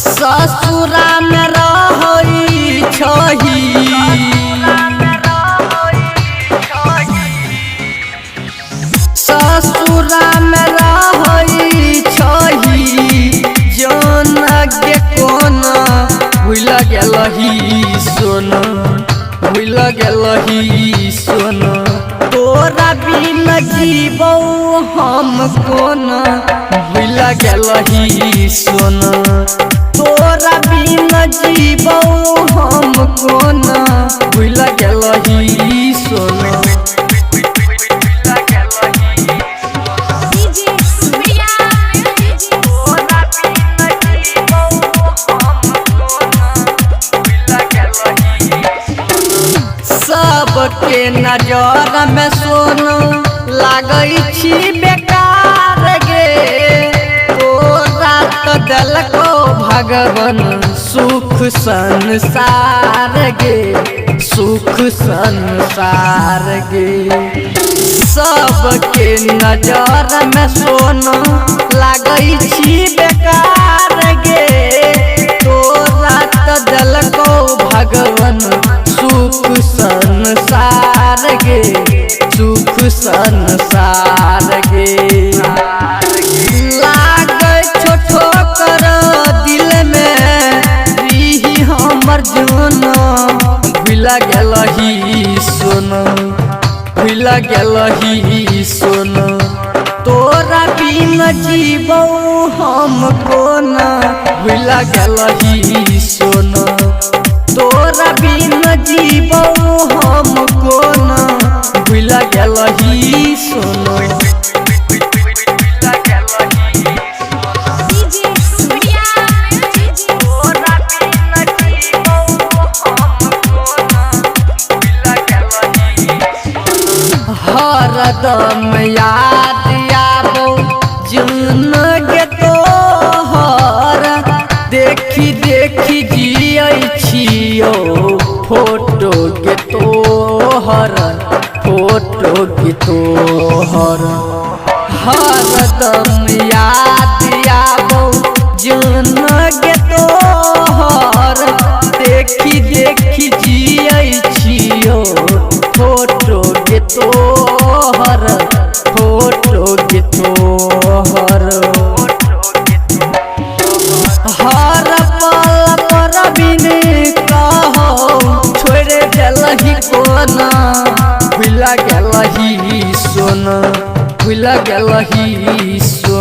ससुरा में रहई छही ससुरा में रहई छही जौन के कोना भूल गेलही सोना भूल गेलही सोना तोरा बिन जीवो हम कोना भूल गेलही सोना तोरा बिन जीवो हम कोना भूल गेलही सोना सबके नजर में सोना लागई छी बेकार गे तोरा तो देलको भगवान सुख संसार गे सुख संसार गे सबके नजर में सोना लागई छी बेकार गे तोरा तो देलको भगवान सुख संसार गे सुख संसार गे लागे छोटो कर दिल में रही हमर जोना भूल गेलही सोना भूल गेलही सोना तोरा बिन जीवो हम कोना भूल गेलही सोना तोरा बिन जीवो हम कोना भूल गेलही सोना हरदम याद आबो जून गे तोहर देखी देखी जियै छियो फोटो गे तोहर फोटो गे तोहर हरदम याद आबो जून गे तोहर देखी देखी जियै छियो फोटो गे तोहर फोटो गे तोहर हर पल पर बिन कहो छोड़ गेलही कोना भूल गेलही सोना भूल गेलही सोना